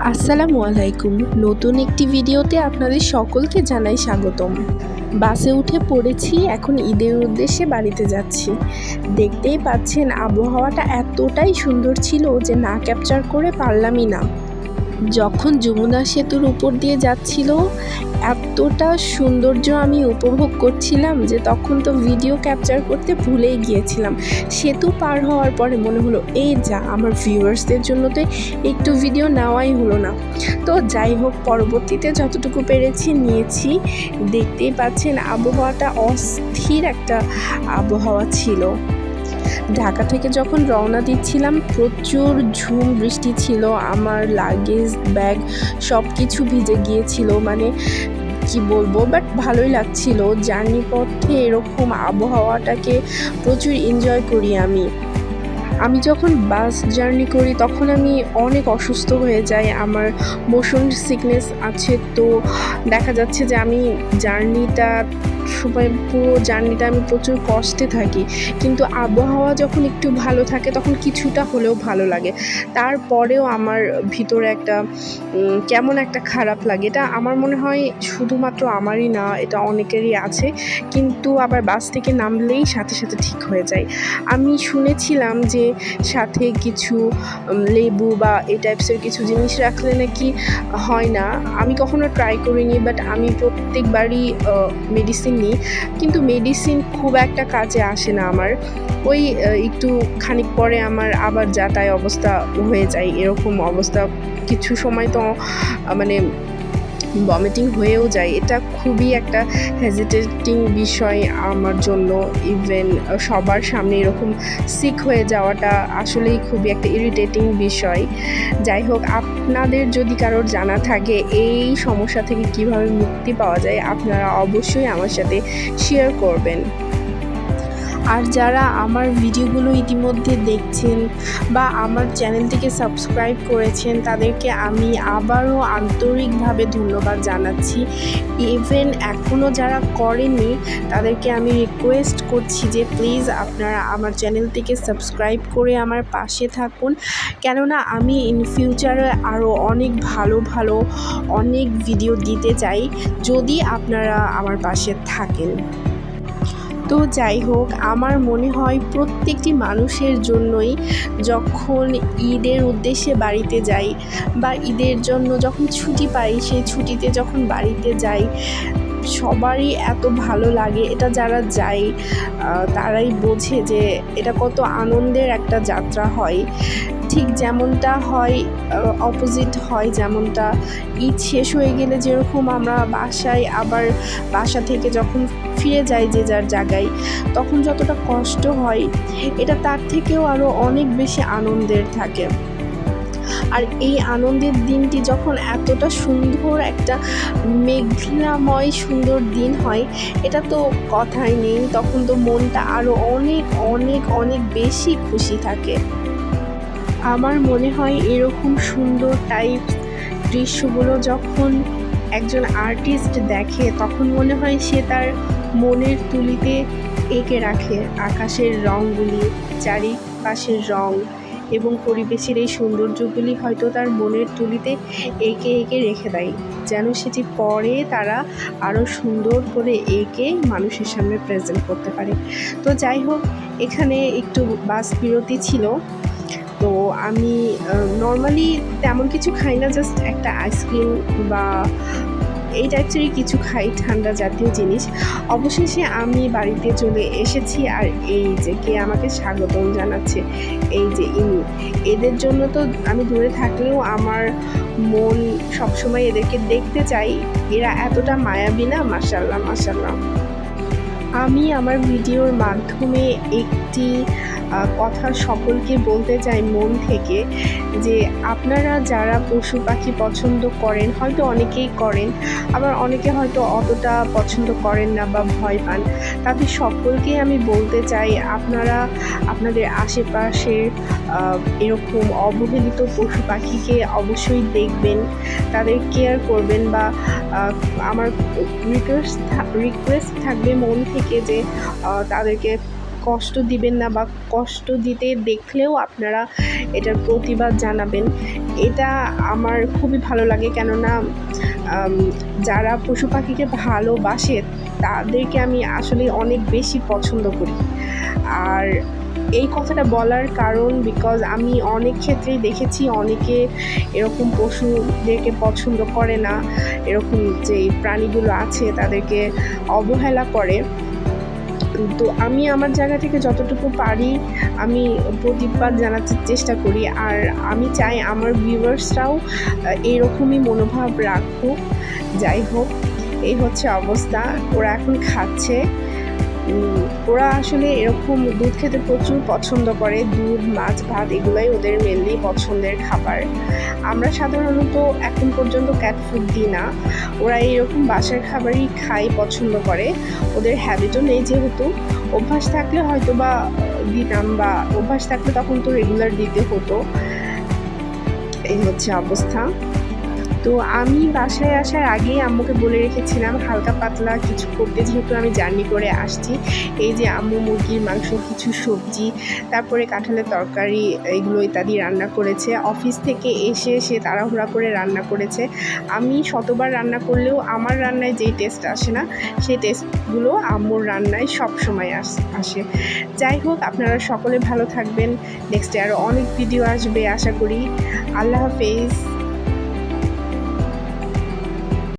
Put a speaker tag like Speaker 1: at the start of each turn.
Speaker 1: আসসালামু আলাইকুম। নতুন একটি ভিডিওতে আপনাদের সকলকে জানাই স্বাগতম। বাসে উঠে পড়েছি, এখন ঈদের উদ্দেশ্যে বাড়িতে যাচ্ছি। দেখতেই পাচ্ছেন আবহাওয়াটা এতটাই সুন্দর ছিল যে না ক্যাপচার করে পারলামই না। যখন যমুনা সেতুর উপর দিয়ে যাচ্ছিল এতটা সৌন্দর্য আমি উপভোগ করছিলাম যে তখন তো ভিডিও ক্যাপচার করতে ভুলেই গিয়েছিলাম। সেতু পার হওয়ার পরে মনে হলো এই যা, আমার ভিউয়ার্সদের জন্য তো একটু ভিডিও নেওয়াই হলো না। তো যাই হোক, পরবর্তীতে যতটুকু পেরেছি নিয়েছি। দেখতেই পাচ্ছেন আবহাওয়াটা অস্থির একটা আবহাওয়া ছিল। ঢাকা থেকে যখন রওনা দিচ্ছিলাম প্রচুর ঝুম বৃষ্টি ছিল, আমার লাগেজ ব্যাগ সব কিছু ভিজে গিয়েছিল, মানে কি বলবো, বাট ভালোই লাগছিল। জার্নি পথে এরকম আবহাওয়াটাকে প্রচুর এনজয় করি আমি যখন বাস জার্নি করি তখন আমি অনেক অসুস্থ হয়ে যাই, আমার মোশন সিকনেস আছে। তো দেখা যাচ্ছে যে আমি পুরো জার্নিটা আমি প্রচুর কষ্টে থাকি, কিন্তু আবহাওয়া যখন একটু ভালো থাকে তখন কিছুটা হলেও ভালো লাগে। তারপরেও আমার ভিতরে একটা কেমন একটা খারাপ লাগে। এটা আমার মনে হয় শুধুমাত্র আমারই না, এটা অনেকেরই আছে, কিন্তু আবার বাস থেকে নামলেই সাথে সাথে ঠিক হয়ে যায়। আমি শুনেছিলাম যে সাথে কিছু লেবু বা এই টাইপসের কিছু জিনিস রাখলে নাকি হয় না। আমি কখনো ট্রাই করিনি, বাট আমি প্রত্যেকবারই মেডিসিন নিই, কিন্তু মেডিসিন খুব একটা কাজে আসে না আমার। ওই একটু খানিক পরে আমার আবার যাতায়াত অবস্থা হয়ে যায়, এরকম অবস্থা। কিছু সময় তো মানে ভমিটিং হয়েও যায়। এটা খুবই একটা হেজিটেটিং বিষয় আমার জন্য। ইভেন সবার সামনে এরকম সিক হয়ে যাওয়াটা আসলেই খুবই একটা ইরিটেটিং বিষয়। যাই হোক, আপনাদের যদি কারোর জানা থাকে এই সমস্যা থেকে কিভাবে মুক্তি পাওয়া যায়, আপনারা অবশ্যই আমার সাথে শেয়ার করবেন। আর যারা আমার ভিডিওগুলো ইতিমধ্যে দেখছেন বা আমার চ্যানেলটিকে সাবস্ক্রাইব করেছেন তাদেরকে আমি আবারও আন্তরিকভাবে ধন্যবাদ জানাচ্ছি। ইভেন এখনও যারা করেননি তাদেরকে আমি রিকোয়েস্ট করছি যে প্লিজ আপনারা আমার চ্যানেলটিকে সাবস্ক্রাইব করে আমার পাশে থাকুন, কেননা আমি ইন ফিউচারে আরও অনেক ভালো অনেক ভিডিও দিতে চাই যদি আপনারা আমার পাশে থাকেন। তো যাই হোক, আমার মনে হয় প্রত্যেকটি মানুষের জন্যই যখন ঈদের উদ্দেশ্যে বাড়িতে যাই বা ঈদের জন্য যখন ছুটি পাই, সেই ছুটিতে যখন বাড়িতে যাই সবারই এত ভালো লাগে। এটা যারা যায় তারাই বোঝে যে এটা কত আনন্দের একটা যাত্রা হয়। ঠিক যেমনটা হয় অপোজিট হয়, যেমনটা ঈদ শেষ হয়ে গেলে যেরকম আমরা আবার বাসা থেকে যখন ফিরে যাই যে যার জায়গায়, তখন যতটা কষ্ট হয় এটা তার থেকেও আরও অনেক বেশি আনন্দের থাকে। আর এই আনন্দের দিনটি যখন এতটা সুন্দর একটা মেঘলাময় সুন্দর দিন হয়, এটা তো কথাই নেই, তখন তো মনটা আরও অনেক অনেক অনেক বেশি খুশি থাকে। আমার মনে হয় এরকম সুন্দর টাইপস দৃশ্যগুলো যখন একজন আর্টিস্ট দেখে তখন মনে হয় সে তার মনের তুলিতে এঁকে রাখে আকাশের রঙগুলি, চারিপাশের রং এবং পরিবেশের এই সৌন্দর্যগুলি হয়তো তার মনের তুলিতে এঁকে রেখে দেয়, যেন সেটি পরে তারা আরও সুন্দর করে এঁকে মানুষের সামনে প্রেজেন্ট করতে পারে। তো যাই হোক, এখানে একটু বাস বিরতি ছিল। তো আমি নর্মালি তেমন কিছু খাই না, জাস্ট একটা আইসক্রিম বা এই টাইপসেরই কিছু খাই, ঠান্ডা জাতীয় জিনিস। অবশেষে আমি বাড়িতে চলে এসেছি, আর এই যে কে আমাকে স্বাগতম জানাচ্ছে, এই যে ইনি। এদের জন্য তো আমি দূরে থাকলেও আমার মন সবসময় এদেরকে দেখতে চাই। এরা এতটা মায়াবী না, মাশাআল্লাহ মাশাআল্লাহ। আমি আমার ভিডিওর মাধ্যমে একটি কথা সকলকে বলতে চাই মন থেকে, যে আপনারা যারা পশু পাখি পছন্দ করেন, হয়তো অনেকেই করেন, আবার অনেকে হয়তো অতটা পছন্দ করেন না বা ভয় পান, তাদের সকলকেই আমি বলতে চাই আপনারা আপনাদের আশেপাশের এরকম অবহেলিত পশু পাখিকে অবশ্যই দেখবেন, তাদের কেয়ার করবেন। বা আমার রিকোয়েস্ট থাকবে মন থেকে যে তাদেরকে কষ্ট দিবেন না, বা কষ্ট দিতে দেখলেও আপনারা এটার প্রতিবাদ জানাবেন। এটা আমার খুবই ভালো লাগে, কেননা যারা পশু পাখিকে ভালোবাসে তাদেরকে আমি আসলে অনেক বেশি পছন্দ করি। আর এই কথাটা বলার কারণ বিকজ আমি অনেক ক্ষেত্রেই দেখেছি অনেকে এরকম পশুদেরকে পছন্দ করে না, এরকম যে প্রাণীগুলো আছে তাদেরকে অবহেলা করে। তো আমি আমার জায়গা থেকে যতটুকু পারি আমি প্রতিবাদ জানাতে চেষ্টা করি। আর আমি চাই আমার ভিউয়ার্সরাও এরকমই মনোভাব রাখুক। যাই হোক, এই হচ্ছে অবস্থা। ওরা এখন খাচ্ছে। ওরা আসলে এরকম দুধ খেতে প্রচুর পছন্দ করে। দুধ, মাছ, ভাত এগুলাই ওদের মেনলি পছন্দের খাবার। আমরা সাধারণত এখন পর্যন্ত ক্যাট ফুড দিই না। ওরা এরকম বাসার খাবারই পছন্দ করে। ওদের হ্যাবিটও নেই, যেহেতু অভ্যাস থাকলে হয়তো বা দিতাম, বা অভ্যাস থাকলে তখন তো রেগুলার দিতে হতো। এই হচ্ছে অবস্থা। তো আমি বাসায় আসার আগেই আম্মুকে বলে রেখেছিলাম হালকা পাতলা কিছু করতে, যেহেতু আমি জার্নি করে আসছি। এই যে আম্মু মুরগির মাংস, কিছু সবজি, তারপরে কাঁঠালের তরকারি, এগুলো ইত্যাদি রান্না করেছে। অফিস থেকে এসে সে তাড়াহুড়া করে রান্না করেছে। আমি শতবার রান্না করলেও আমার রান্নায় যেই টেস্ট আসে না, সেই টেস্টগুলো আম্মুর রান্নায় সব সময় আসে। যাই হোক, আপনারা সকলে ভালো থাকবেন। নেক্সটে আরও অনেক ভিডিও আসবে আশা করি। আল্লাহ হাফেজ।